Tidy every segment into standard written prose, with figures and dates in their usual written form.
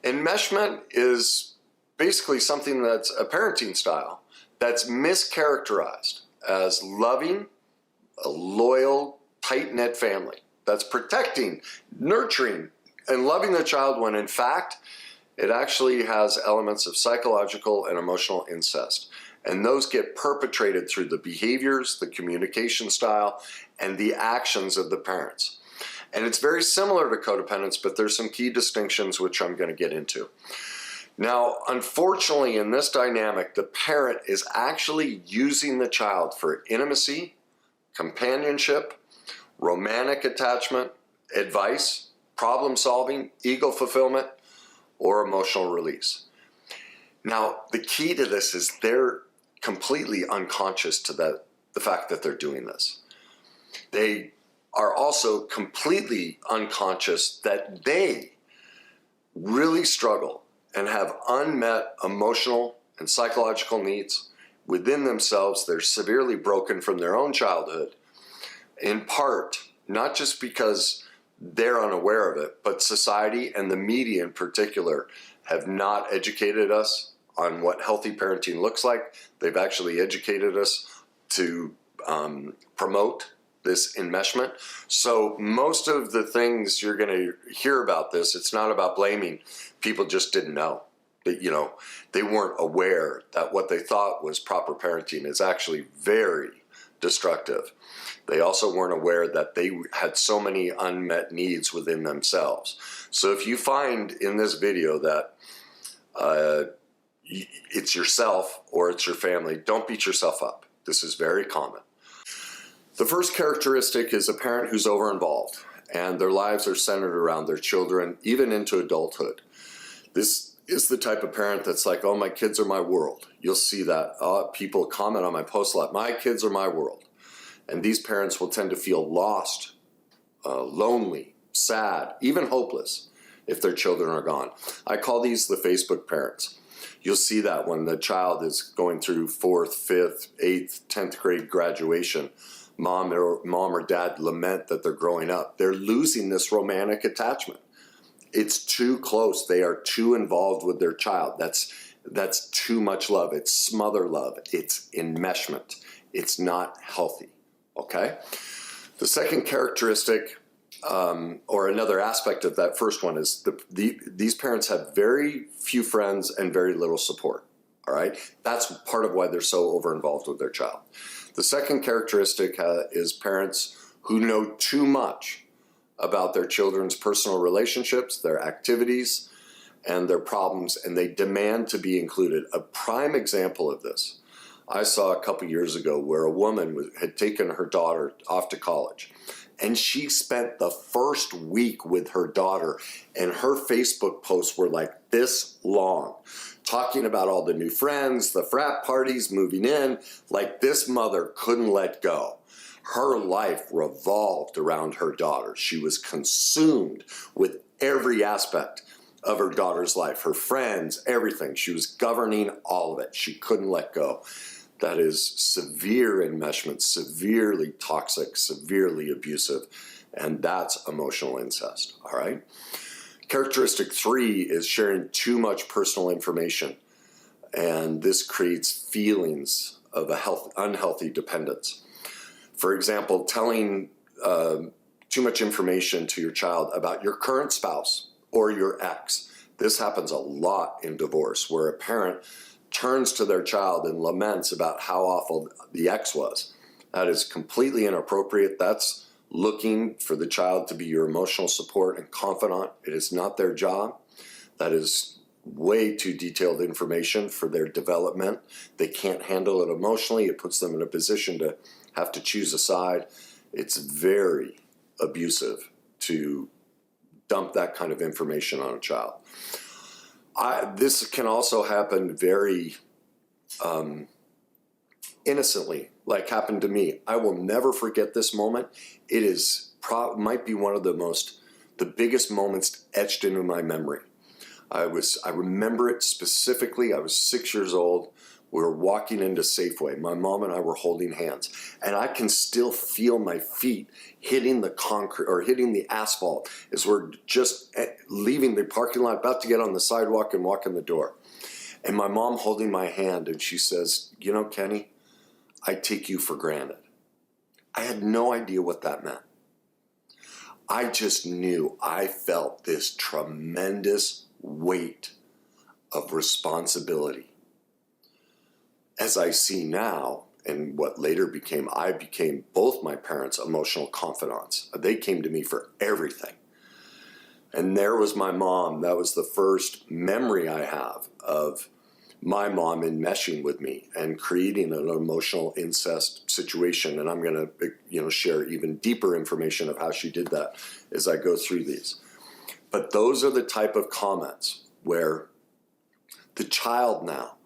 Enmeshment is basically something that's a parenting style that's mischaracterized as loving, a loyal, tight-knit family that's protecting, nurturing, and loving the child when in fact it actually has elements of psychological and emotional incest. And those get perpetrated through the behaviors, the communication style, and the actions of the parents. And it's very similar to codependence, but there's some key distinctions which I'm going to get into. Now, unfortunately, in this dynamic, the parent is actually using the child for intimacy, companionship, romantic attachment, advice, problem solving, ego fulfillment, or emotional release. Now, the key to this is they're completely unconscious to the fact that they're doing this. They are also completely unconscious that they really struggle and have unmet emotional and psychological needs within themselves. They're severely broken from their own childhood, in part, not just because they're unaware of it, but society and the media in particular have not educated us on what healthy parenting looks like. They've actually educated us to promote this enmeshment. So most of the things you're going to hear about this, it's not about blaming. People just didn't know. They weren't aware that what they thought was proper parenting is actually very destructive. They also weren't aware that they had so many unmet needs within themselves. So if you find in this video that it's yourself or it's your family, don't beat yourself up. This is very common. The first characteristic is a parent who's over-involved and their lives are centered around their children, even into adulthood. This is the type of parent that's like, oh, my kids are my world. You'll see that. People comment on my post a lot, my kids are my world. And these parents will tend to feel lost, lonely, sad, even hopeless if their children are gone. I call these the Facebook parents. You'll see that when the child is going through 4th, 5th, 8th, 10th grade graduation, mom or dad lament that they're growing up. They're losing this romantic attachment. It's too close. They are too involved with their child. That's too much love. It's smother love. It's enmeshment. It's not healthy. Okay? The second characteristic, or another aspect of that first one, is these parents have very few friends and very little support. All right? That's part of why they're so over-involved with their child. The second characteristic is parents who know too much about their children's personal relationships, their activities, and their problems, and they demand to be included. A prime example of this I saw a couple years ago where a woman had taken her daughter off to college, and she spent the first week with her daughter, and her Facebook posts were like this long, talking about all the new friends, the frat parties, moving in, like this mother couldn't let go. Her life revolved around her daughter. She was consumed with every aspect of her daughter's life, her friends, everything. She was governing all of it. She couldn't let go. That is severe enmeshment, severely toxic, severely abusive, and that's emotional incest, all right? Characteristic 3 is sharing too much personal information, and this creates feelings of unhealthy dependence. For example, telling too much information to your child about your current spouse or your ex. This happens a lot in divorce, where a parent turns to their child and laments about how awful the ex was. That is completely inappropriate. That's looking for the child to be your emotional support and confidant. It is not their job. That is way too detailed information for their development. They can't handle it emotionally. It puts them in a position to have to choose a side. It's very abusive to dump that kind of information on a child. This can also happen very innocently, like happened to me. I will never forget this moment. It might be one of the biggest moments etched into my memory. I remember it specifically. I was 6 years old. We were walking into Safeway. My mom and I were holding hands, and I can still feel my feet hitting the concrete or hitting the asphalt as we're just leaving the parking lot, about to get on the sidewalk and walk in the door. And my mom holding my hand, and she says, you know, Kenny, I take you for granted. I had no idea what that meant. I just knew I felt this tremendous weight of responsibility. As I see now, and what later became, I became both my parents' emotional confidants. They came to me for everything. And there was my mom. That was the first memory I have of my mom enmeshing with me and creating an emotional incest situation. And I'm going to, share even deeper information of how she did that as I go through these. But those are the type of comments where the child now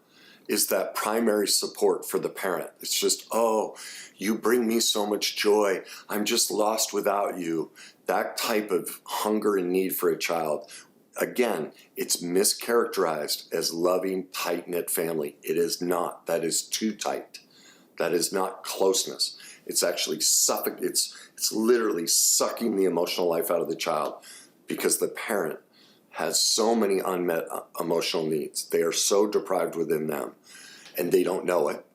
is that primary support for the parent. It's just, oh, you bring me so much joy. I'm just lost without you. That type of hunger and need for a child. Again, it's mischaracterized as loving, tight-knit family. It is not. That is too tight. That is not closeness. It's actually it's literally sucking the emotional life out of the child because the parent has so many unmet emotional needs. They are so deprived within them, and they don't know it.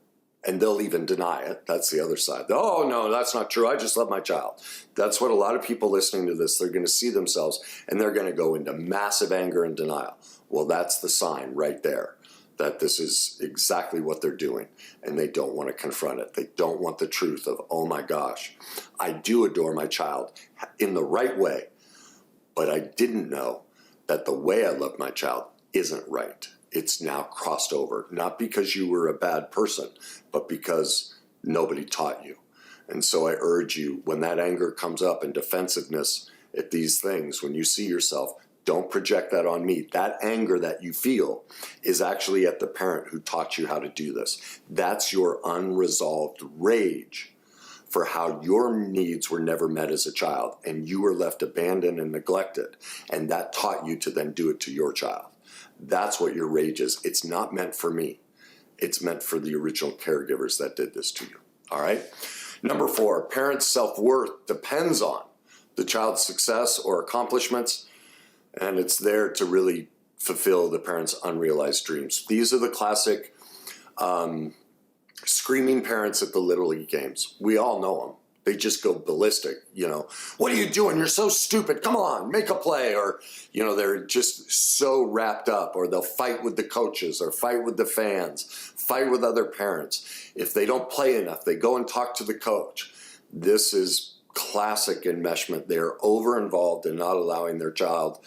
And they'll even deny it. That's the other side. Oh, no, that's not true. I just love my child. That's what a lot of people listening to this, they're going to see themselves, and they're going to go into massive anger and denial. Well, that's the sign right there that this is exactly what they're doing, and they don't want to confront it. They don't want the truth of, oh, my gosh, I do adore my child in the right way, but I didn't know that the way I love my child isn't right. It's now crossed over, not because you were a bad person, but because nobody taught you. And so I urge you, when that anger comes up and defensiveness at these things, when you see yourself, don't project that on me. That anger that you feel is actually at the parent who taught you how to do this. That's your unresolved rage for how your needs were never met as a child, and you were left abandoned and neglected, and that taught you to then do it to your child. That's what your rage is. It's not meant for me. It's meant for the original caregivers that did this to you. All right? Number 4, parents' self-worth depends on the child's success or accomplishments, and it's there to really fulfill the parents' unrealized dreams. These are the classic screaming parents at the Little League games. We all know them. They just go ballistic, What are you doing? You're so stupid. Come on, make a play. Or, they're just so wrapped up, or they'll fight with the coaches or fight with the fans, fight with other parents. If they don't play enough, they go and talk to the coach. This is classic enmeshment. They're over-involved in not allowing their child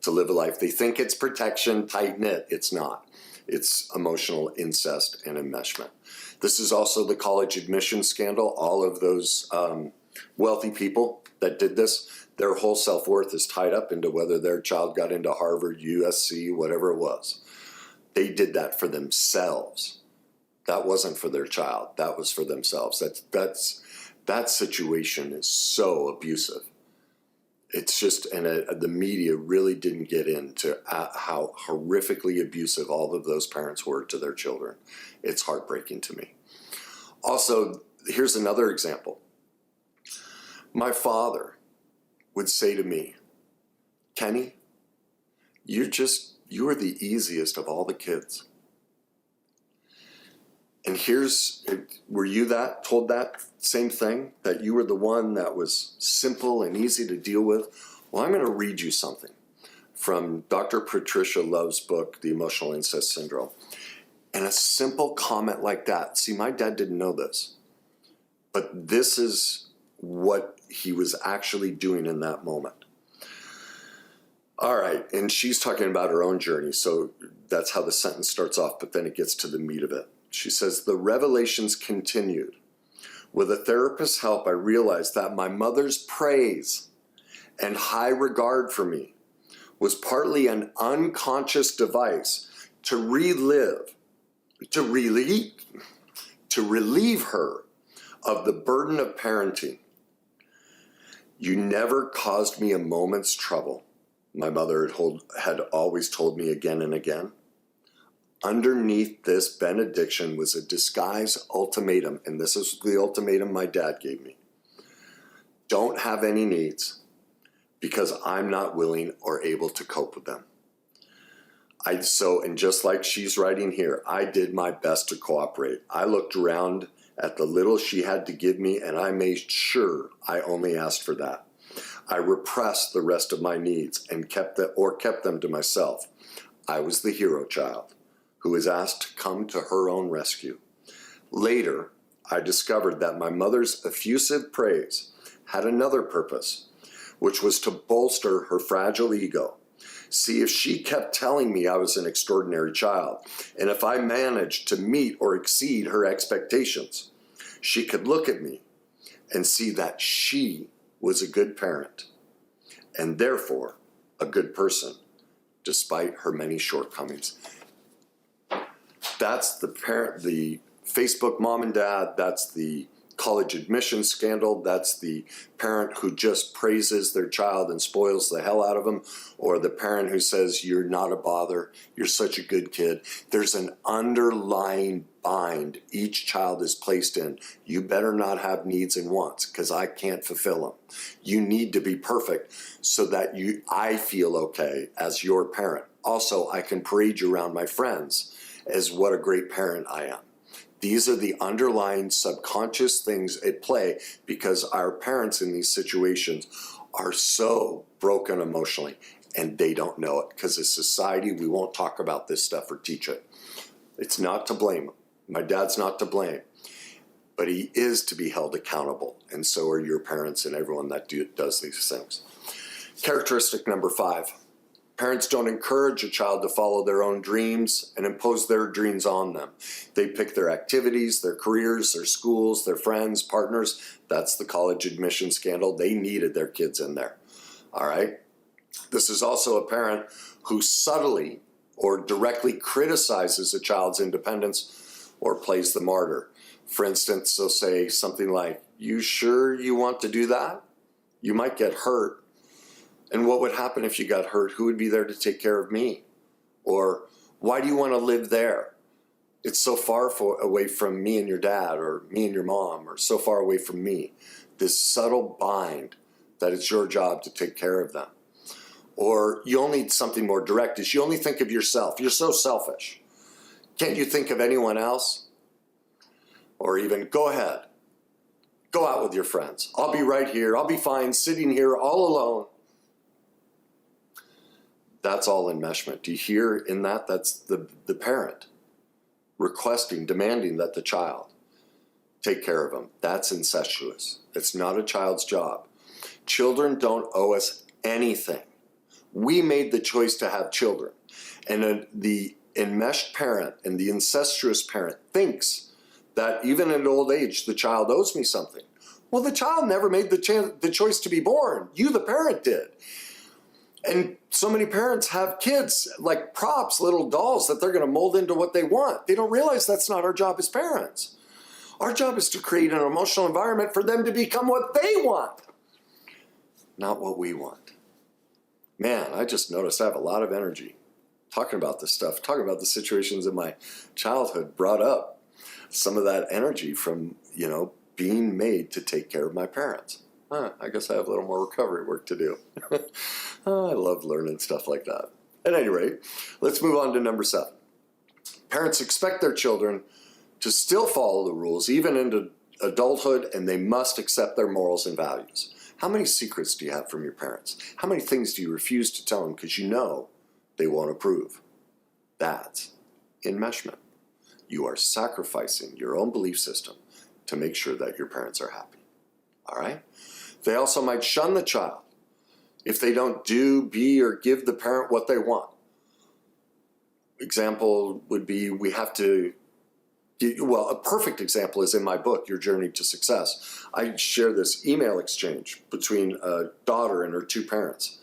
to live a life. They think it's protection, tight-knit. It's not. It's emotional incest and enmeshment. This is also the college admission scandal. All of those wealthy people that did this, their whole self-worth is tied up into whether their child got into Harvard, USC, whatever it was. They did that for themselves. That wasn't for their child. That was for themselves. That situation is so abusive. It's just, and the media really didn't get into how horrifically abusive all of those parents were to their children. It's heartbreaking to me. Also, here's another example. My father would say to me, Kenny, you are the easiest of all the kids. And were you told that same thing? That you were the one that was simple and easy to deal with? Well, I'm going to read you something from Dr. Patricia Love's book, The Emotional Incest Syndrome. And a simple comment like that. See, my dad didn't know this, but this is what he was actually doing in that moment. All right, and she's talking about her own journey, so that's how the sentence starts off, but then it gets to the meat of it. She says, the revelations continued. With a therapist's help, I realized that my mother's praise and high regard for me was partly an unconscious device to relieve her of the burden of parenting. You never caused me a moment's trouble, my mother had always told me again and again. underneath this benediction was a disguised ultimatum, and this is the ultimatum my dad gave me. Don't have any needs because I'm not willing or able to cope with them. And just like she's writing here, I did my best to cooperate. I looked around at the little she had to give me, and I made sure I only asked for that. I repressed the rest of my needs and kept them to myself. I was the hero child who was asked to come to her own rescue. Later, I discovered that my mother's effusive praise had another purpose, which was to bolster her fragile ego. See, if she kept telling me I was an extraordinary child, and if I managed to meet or exceed her expectations, she could look at me and see that she was a good parent, and therefore a good person, despite her many shortcomings. That's the Facebook mom and dad, that's the college admission scandal, that's the parent who just praises their child and spoils the hell out of them, or the parent who says, you're not a bother, you're such a good kid. There's an underlying bind each child is placed in. You better not have needs and wants because I can't fulfill them. You need to be perfect so that I feel okay as your parent. Also, I can parade you around my friends as what a great parent I am. These are the underlying subconscious things at play because our parents in these situations are so broken emotionally and they don't know it because as society, we won't talk about this stuff or teach it. It's not to blame. My dad's not to blame, but he is to be held accountable, and so are your parents and everyone that does these things. Characteristic number 5. Parents don't encourage a child to follow their own dreams and impose their dreams on them. They pick their activities, their careers, their schools, their friends, partners. That's the college admission scandal. They needed their kids in there. All right? This is also a parent who subtly or directly criticizes a child's independence or plays the martyr. For instance, they'll say something like, "You sure you want to do that? You might get hurt. And what would happen if you got hurt? Who would be there to take care of me?" Or, "Why do you want to live there? It's so far away from me and your dad, or me and your mom, or so far away from me." This subtle bind that it's your job to take care of them. Or you only need something more direct is you only think of yourself. You're so selfish. Can't you think of anyone else? Or even, "Go ahead. Go out with your friends. I'll be right here. I'll be fine sitting here all alone." That's all enmeshment. Do you hear in that? That's the parent requesting, demanding that the child take care of them. That's incestuous. It's not a child's job. Children don't owe us anything. We made the choice to have children. And the enmeshed parent and the incestuous parent thinks that even in old age, the child owes me something. Well, the child never made the choice to be born. You, the parent, did. And so many parents have kids like props, little dolls that they're going to mold into what they want. They don't realize that's not our job as parents. Our job is to create an emotional environment for them to become what they want, not what we want. Man, I just noticed I have a lot of energy talking about this stuff, talking about the situations in my childhood brought up some of that energy from, being made to take care of my parents. I guess I have a little more recovery work to do. I love learning stuff like that. At any rate, let's move on to number 7. Parents expect their children to still follow the rules, even into adulthood, and they must accept their morals and values. How many secrets do you have from your parents? How many things do you refuse to tell them because you know they won't approve? That's enmeshment. You are sacrificing your own belief system to make sure that your parents are happy. All right? They also might shun the child if they don't do, be, or give the parent what they want. Example would be a perfect example is in my book, Your Journey to Success. I share this email exchange between a daughter and her 2 parents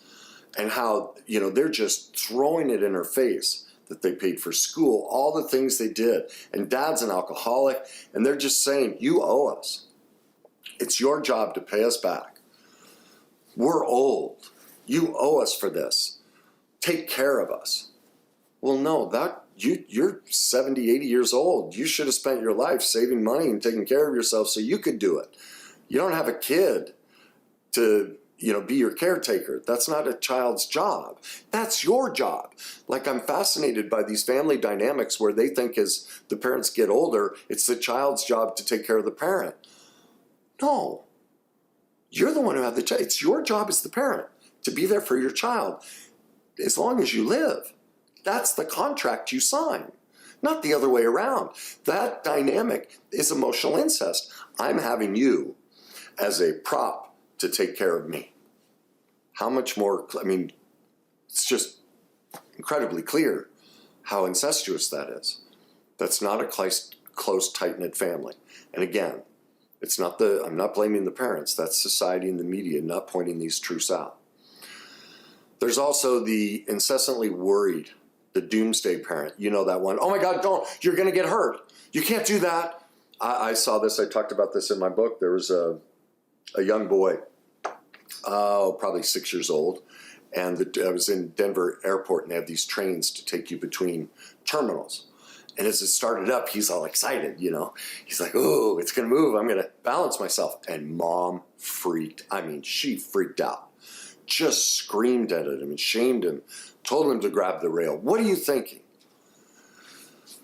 and how, they're just throwing it in her face that they paid for school, all the things they did. And dad's an alcoholic, and they're just saying, "You owe us. It's your job to pay us back. We're old. You owe us for this. Take care of us." Well, no, You're 70, 80 years old. You should have spent your life saving money and taking care of yourself so you could do it. You don't have a kid to, be your caretaker. That's not a child's job. That's your job. Like, I'm fascinated by these family dynamics where they think as the parents get older, it's the child's job to take care of the parent. No. You're the one who had the child. It's your job as the parent to be there for your child as long as you live. That's the contract you sign, not the other way around. That dynamic is emotional incest. I'm having you as a prop to take care of me. How much more, it's just incredibly clear how incestuous that is. That's not a close, tight-knit family. And again, I'm not blaming the parents. That's society and the media not pointing these truths out. There's also the incessantly worried, the doomsday parent. You know that one. Oh my God, don't. You're going to get hurt. You can't do that. I saw this. I talked about this in my book. There was a young boy, probably 6 years old. And I was in Denver airport, and they have these trains to take you between terminals. And as it started up, he's all excited, He's like, oh, it's going to move. I'm going to balance myself. And mom she freaked out. Just screamed at him and shamed him, told him to grab the rail. What are you thinking?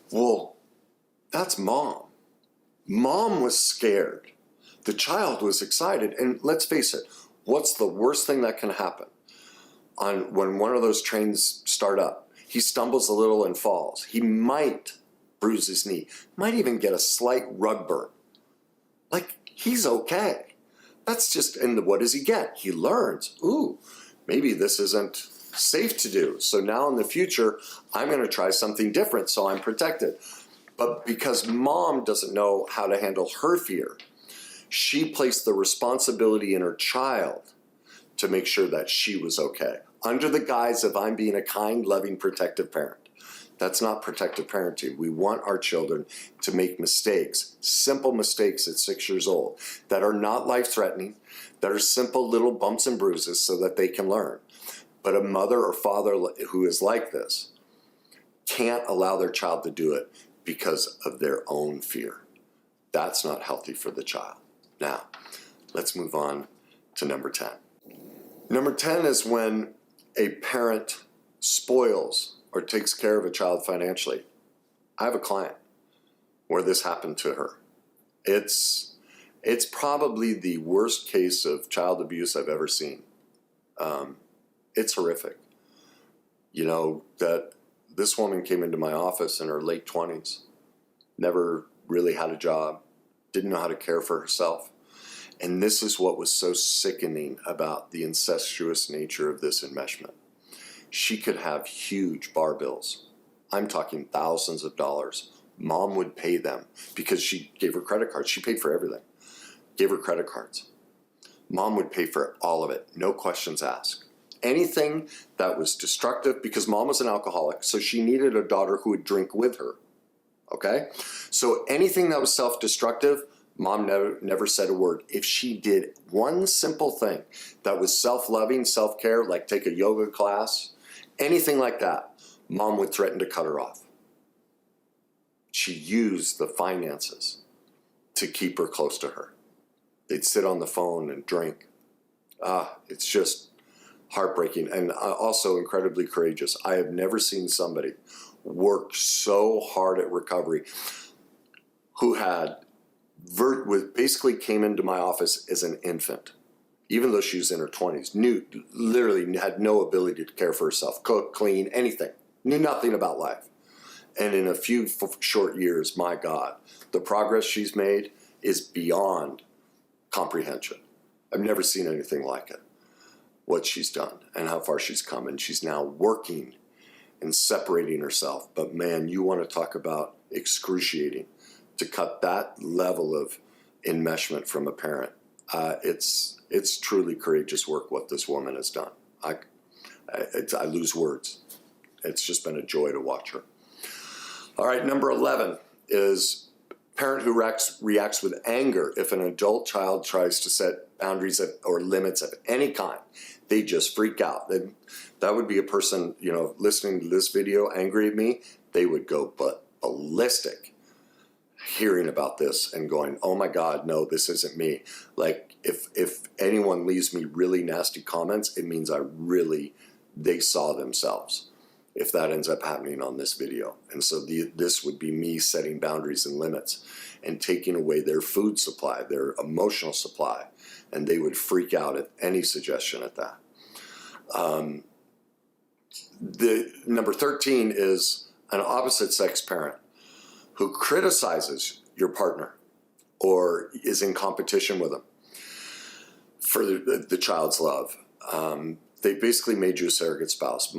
Well, that's mom. Mom was scared. The child was excited. And let's face it, what's the worst thing that can happen when one of those trains start up? He stumbles a little and falls. He might bruise his knee, might even get a slight rug burn. Like, he's okay. That's just, and what does he get? He learns, ooh, maybe this isn't safe to do. So now in the future, I'm going to try something different so I'm protected. But because mom doesn't know how to handle her fear, she placed the responsibility in her child to make sure that she was okay, under the guise of I'm being a kind, loving, protective parent. That's not protective parenting. We want our children to make mistakes, simple mistakes at 6 years old, that are not life-threatening, that are simple little bumps and bruises so that they can learn. But a mother or father who is like this can't allow their child to do it because of their own fear. That's not healthy for the child. Now, let's move on to number 10. Number 10 is when a parent spoils or takes care of a child financially. I have a client where this happened to her. It's probably the worst case of child abuse I've ever seen. It's horrific. That this woman came into my office in her late 20s, never really had a job, didn't know how to care for herself. And this is what was so sickening about the incestuous nature of this enmeshment. She could have huge bar bills. I'm talking thousands of dollars. Mom would pay them because she gave her credit cards. She paid for everything. Gave her credit cards. Mom would pay for all of it, no questions asked. Anything that was destructive, because mom was an alcoholic, so she needed a daughter who would drink with her. Okay? So anything that was self-destructive, mom never said a word. If she did one simple thing that was self-loving, self-care, like take a yoga class, anything like that, mom would threaten to cut her off. She used the finances to keep her close to her. They'd sit on the phone and drink. It's just heartbreaking and also incredibly courageous. I have never seen somebody work so hard at recovery who basically came into my office as an infant, even though she was in her 20s, literally had no ability to care for herself, cook, clean, anything, knew nothing about life. And in a few short years, my God, the progress she's made is beyond comprehension. I've never seen anything like it, what she's done and how far she's come. And she's now working and separating herself. But man, you want to talk about excruciating to cut that level of enmeshment from a parent. It's truly courageous work what this woman has done. I lose words. It's just been a joy to watch her. All right, number 11 is parent who reacts with anger if an adult child tries to set boundaries or limits of any kind. They just freak out. That would be a person, listening to this video angry at me. they would go ballistic hearing about this and going, oh my God, no, this isn't me. Like if anyone leaves me really nasty comments, it means they saw themselves, if that ends up happening on this video. And so this would be me setting boundaries and limits and taking away their food supply, their emotional supply, and they would freak out at any suggestion at that. The number 13 is an opposite sex parent who criticizes your partner or is in competition with them for the child's love. They basically made you a surrogate spouse.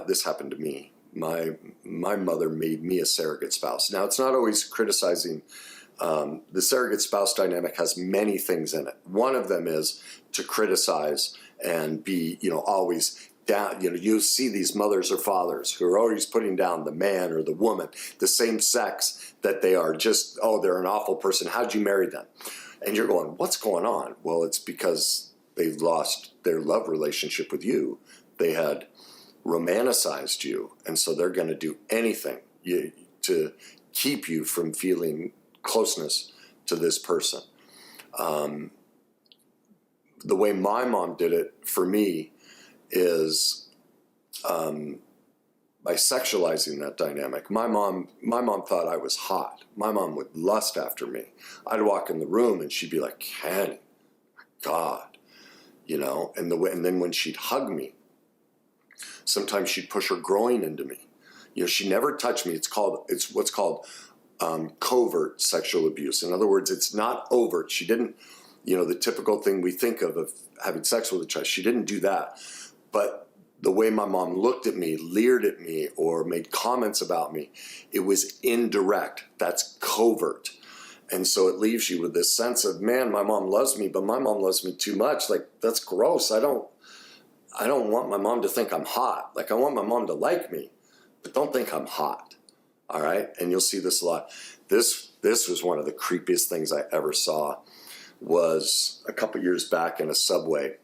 This happened to me. My mother made me a surrogate spouse. Now, it's not always criticizing. The surrogate spouse dynamic has many things in it. One of them is to criticize and be, always down. You see these mothers or fathers who are always putting down the man or the woman, the same sex, that they are just, oh, they're an awful person. How'd you marry them? And you're going, what's going on? Well, it's because they've lost their love relationship with you. They had romanticized you, and so they're going to do anything to keep you from feeling closeness to this person. The way my mom did it for me is by sexualizing that dynamic. My mom thought I was hot. My mom would lust after me. I'd walk in the room and she'd be like, Kenny, my God, and then when she'd hug me, sometimes she'd push her groin into me. She never touched me. It's what's called covert sexual abuse. In other words, it's not overt. She didn't, the typical thing we think of having sex with a child. She didn't do that. But the way my mom looked at me, leered at me, or made comments about me, it was indirect. That's covert. And so it leaves you with this sense of, man, my mom loves me, but my mom loves me too much. Like, that's gross. I don't want my mom to think I'm hot. Like, I want my mom to like me, but don't think I'm hot. All right? And you'll see this a lot. This was one of the creepiest things I ever saw. Was a couple years back in a Subway,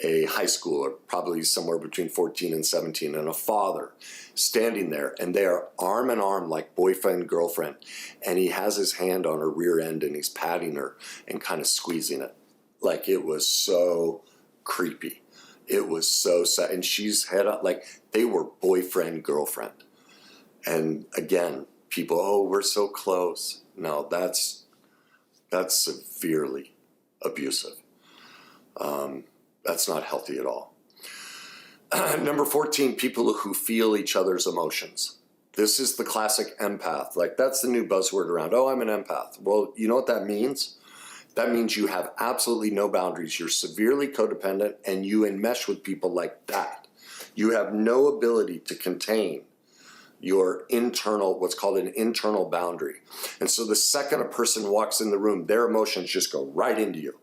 a high schooler, probably somewhere between 14 and 17, and a father standing there, and they are arm in arm like boyfriend, girlfriend, and he has his hand on her rear end and he's patting her and kind of squeezing it. Like, it was so creepy. It was so sad. And she's head up, like they were boyfriend, girlfriend. And again, people, oh, we're so close. No, that's severely abusive. That's not healthy at all. Number 14, people who feel each other's emotions. This is the classic empath. Like, that's the new buzzword around. Oh, I'm an empath. Well, you know what that means? That means you have absolutely no boundaries. You're severely codependent and you enmesh with people like that. You have no ability to contain your internal, what's called an internal boundary. And so the second a person walks in the room, their emotions just go right into you.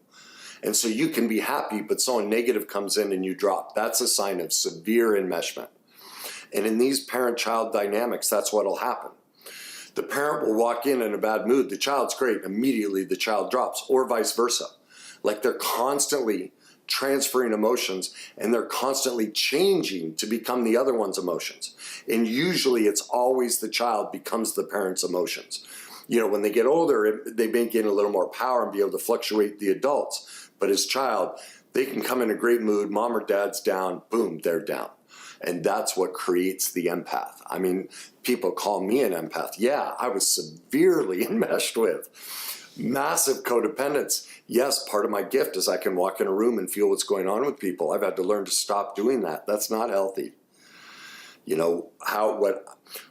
And so you can be happy, but someone negative comes in and you drop. That's a sign of severe enmeshment. And in these parent-child dynamics, that's what'll happen. The parent will walk in a bad mood. The child's great. Immediately the child drops, or vice versa. Like, they're constantly transferring emotions and they're constantly changing to become the other one's emotions. And usually it's always the child becomes the parent's emotions. When they get older, they may gain a little more power and be able to fluctuate the adults. But as child, they can come in a great mood, mom or dad's down, boom, they're down. And that's what creates the empath. I mean, people call me an empath. Yeah, I was severely enmeshed with. Massive codependence. Yes, part of my gift is I can walk in a room and feel what's going on with people. I've had to learn to stop doing that. That's not healthy.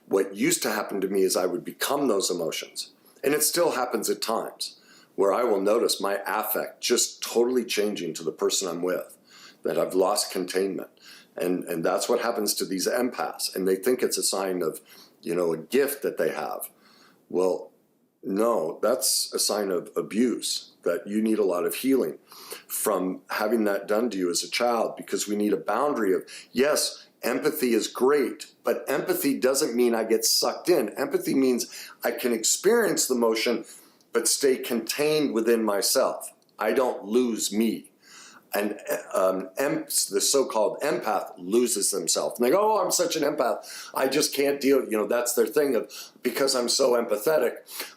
What used to happen to me is I would become those emotions. And it still happens at times where I will notice my affect just totally changing to the person I'm with, that I've lost containment. And that's what happens to these empaths. And they think it's a sign of, a gift that they have. Well, no, that's a sign of abuse, that you need a lot of healing from having that done to you as a child, because we need a boundary of, yes, empathy is great, but empathy doesn't mean I get sucked in. Empathy means I can experience the emotion, but stay contained within myself. I don't lose me. And the so-called empath loses themselves. And they go, oh, I'm such an empath. I just can't deal. That's their thing of, because I'm so empathetic,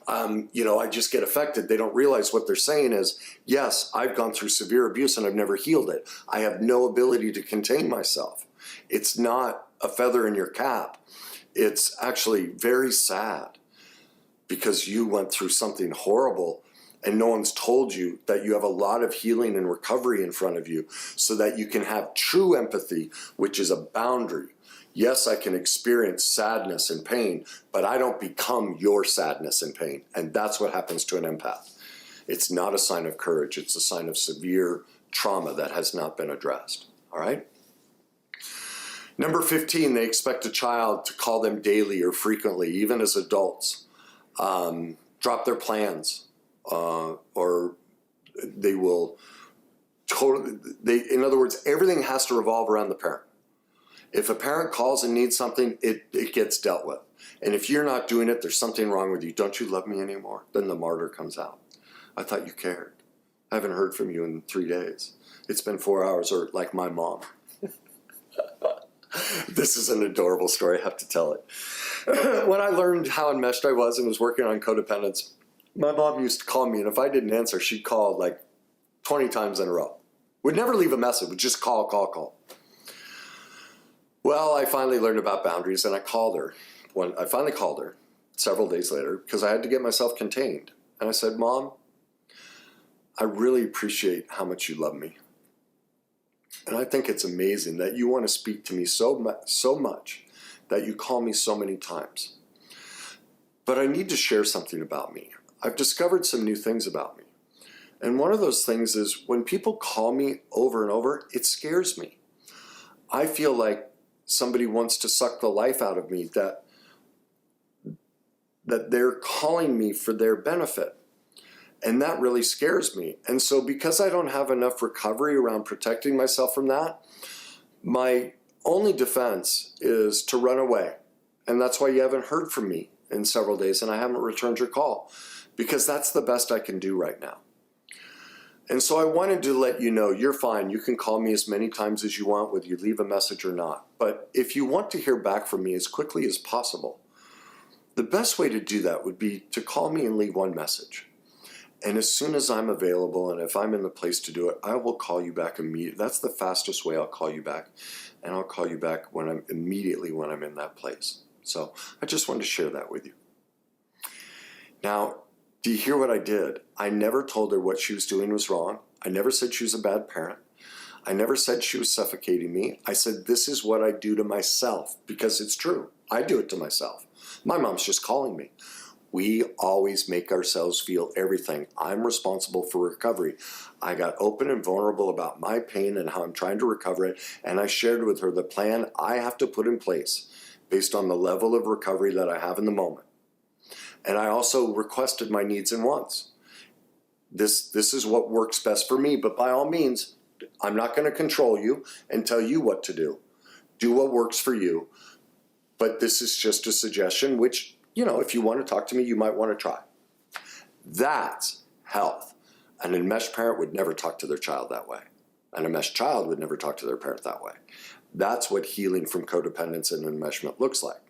I just get affected. They don't realize what they're saying is, yes, I've gone through severe abuse and I've never healed it. I have no ability to contain myself. It's not a feather in your cap. It's actually very sad because you went through something horrible and no one's told you that you have a lot of healing and recovery in front of you so that you can have true empathy, which is a boundary. Yes, I can experience sadness and pain, but I don't become your sadness and pain. And that's what happens to an empath. It's not a sign of courage. It's a sign of severe trauma that has not been addressed. All right? Number 15, they expect a child to call them daily or frequently, even as adults. Drop their plans. Or they will in other words, everything has to revolve around the parent. If a parent calls and needs something, it gets dealt with. And if you're not doing it, there's something wrong with you. Don't you love me anymore? Then the martyr comes out. I thought you cared. I haven't heard from you in 3 days. It's been 4 hours, or like my mom. This is an adorable story. I have to tell it. When I learned how enmeshed I was and was working on codependence, my mom used to call me, and if I didn't answer, she'd call like 20 times in a row. Would never leave a message, would just call. Well, I finally learned about boundaries, and I called her. I finally called her several days later because I had to get myself contained. And I said, Mom, I really appreciate how much you love me. And I think it's amazing that you want to speak to me so much that you call me so many times. But I need to share something about me. I've discovered some new things about me. And one of those things is when people call me over and over, it scares me. I feel like somebody wants to suck the life out of me, that they're calling me for their benefit. And that really scares me. And so because I don't have enough recovery around protecting myself from that, my only defense is to run away. And that's why you haven't heard from me in several days and I haven't returned your call, because that's the best I can do right now. And so I wanted to let you know, you're fine. You can call me as many times as you want, whether you leave a message or not. But if you want to hear back from me as quickly as possible, the best way to do that would be to call me and leave one message. And as soon as I'm available and if I'm in the place to do it, I will call you back immediately. That's the fastest way I'll call you back. And I'll call you back immediately when I'm in that place. So I just wanted to share that with you. Now, do you hear what I did? I never told her what she was doing was wrong. I never said she was a bad parent. I never said she was suffocating me. I said, this is what I do to myself, because it's true. I do it to myself. My mom's just calling me. We always make ourselves feel everything. I'm responsible for recovery. I got open and vulnerable about my pain and how I'm trying to recover it, and I shared with her the plan I have to put in place based on the level of recovery that I have in the moment. And I also requested my needs and wants. This is what works best for me, but by all means, I'm not going to control you and tell you what to do. Do what works for you. But this is just a suggestion, which, if you want to talk to me, you might want to try. That's health. An enmeshed parent would never talk to their child that way. An enmeshed child would never talk to their parent that way. That's what healing from codependence and enmeshment looks like.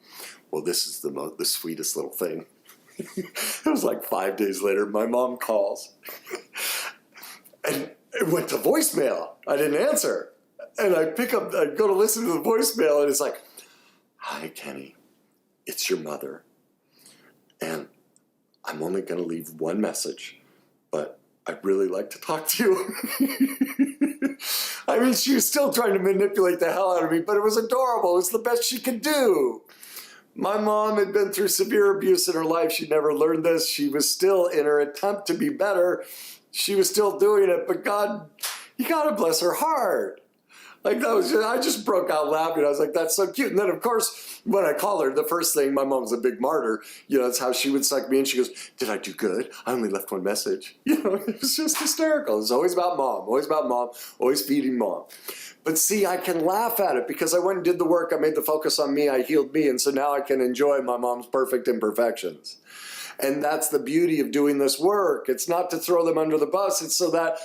Well, this is the sweetest little thing. It was like 5 days later, my mom calls. And it went to voicemail. I didn't answer. And I go to listen to the voicemail, and it's like, hi, Kenny, it's your mother. And I'm only going to leave one message, but I'd really like to talk to you. I mean, she was still trying to manipulate the hell out of me, but it was adorable. It was the best she could do. My mom had been through severe abuse in her life. She never learned this. She was still in her attempt to be better. She was still doing it, but God, you got to bless her heart. Like I just broke out laughing. I was like, that's so cute. And then, of course, when I call her, the first thing, my mom's a big martyr. That's how she would suck me in. She goes, did I do good? I only left one message. It was just hysterical. It's always about mom, always feeding mom. But see, I can laugh at it because I went and did the work. I made the focus on me. I healed me. And so now I can enjoy my mom's perfect imperfections. And that's the beauty of doing this work. It's not to throw them under the bus. It's so that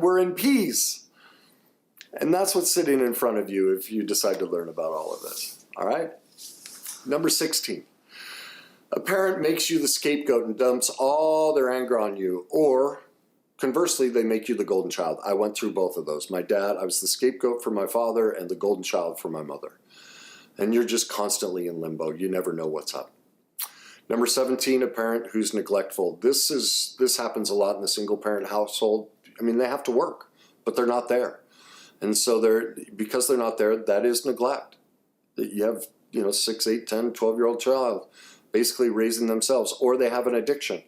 we're in peace. And that's what's sitting in front of you if you decide to learn about all of this. All right? Number 16. A parent makes you the scapegoat and dumps all their anger on you, or conversely, they make you the golden child. I went through both of those. My dad, I was the scapegoat for my father and the golden child for my mother. And you're just constantly in limbo. You never know what's up. Number 17, a parent who's neglectful. This happens a lot in the single parent household. I mean, they have to work, but they're not there. And so because they're not there, that is neglect. You have, 6, 8, 10, 12-year-old child basically raising themselves, or they have an addiction.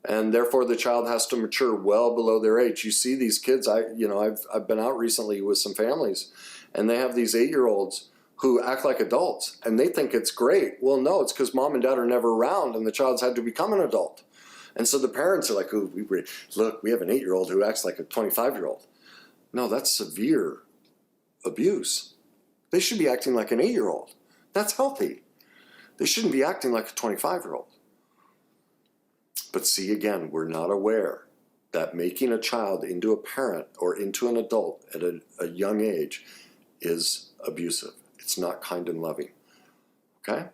And therefore the child has to mature well below their age. You see these kids, I've been out recently with some families, and they have these 8-year-olds who act like adults, and they think it's great. Well, no, it's because mom and dad are never around, and the child's had to become an adult. And so the parents are like, oh, look, we have an 8-year-old who acts like a 25-year-old. No, that's severe abuse. They should be acting like an 8-year-old. That's healthy. They shouldn't be acting like a 25-year-old. But see, again, we're not aware that making a child into a parent or into an adult at a young age is abusive. It's not kind and loving. Okay?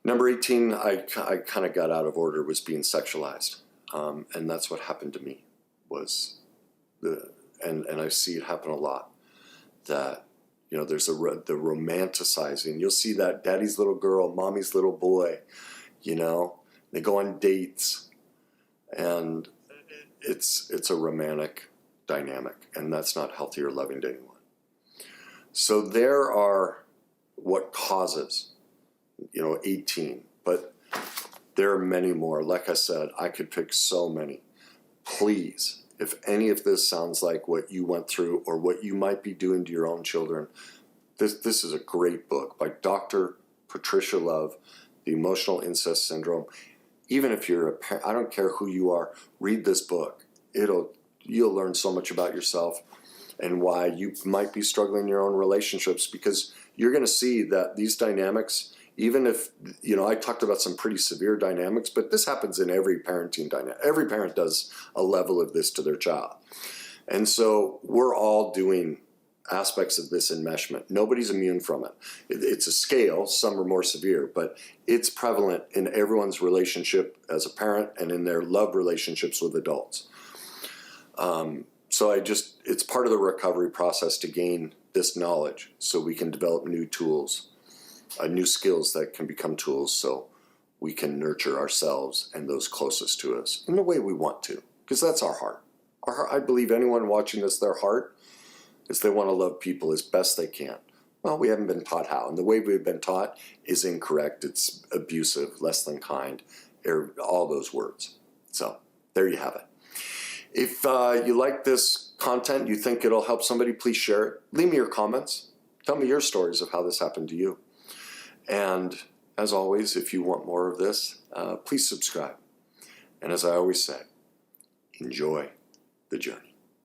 Number 18, I kind of got out of order, was being sexualized. And that's what happened to me. And I see it happen a lot. That, there's the romanticizing. You'll see that daddy's little girl, mommy's little boy, they go on dates, and it's a romantic dynamic, and that's not healthy or loving to anyone. So there are what causes, 18, but there are many more. Like I said, I could pick so many. Please, if any of this sounds like what you went through or what you might be doing to your own children, this is a great book by Dr. Patricia Love, The Emotional Incest Syndrome. Even if you're a parent, I don't care who you are, read this book. You'll learn so much about yourself and why you might be struggling in your own relationships, because you're going to see that these dynamics, even if, I talked about some pretty severe dynamics, but this happens in every parenting dynamic. Every parent does a level of this to their child. And so we're all doing aspects of this enmeshment. Nobody's immune from it. It's a scale. Some are more severe, but it's prevalent in everyone's relationship as a parent and in their love relationships with adults. So it's part of the recovery process to gain this knowledge so we can develop new tools, new skills that can become tools so we can nurture ourselves and those closest to us in the way we want to, because that's our heart. I believe anyone watching this, their heart is they want to love people as best they can. Well, we haven't been taught how, and the way we've been taught is incorrect. It's abusive, less than kind, all those words. So there you have it. If you like this content, you think it'll help somebody, please share it. Leave me your comments. Tell me your stories of how this happened to you. And as always, if you want more of this, please subscribe. And as I always say, enjoy the journey.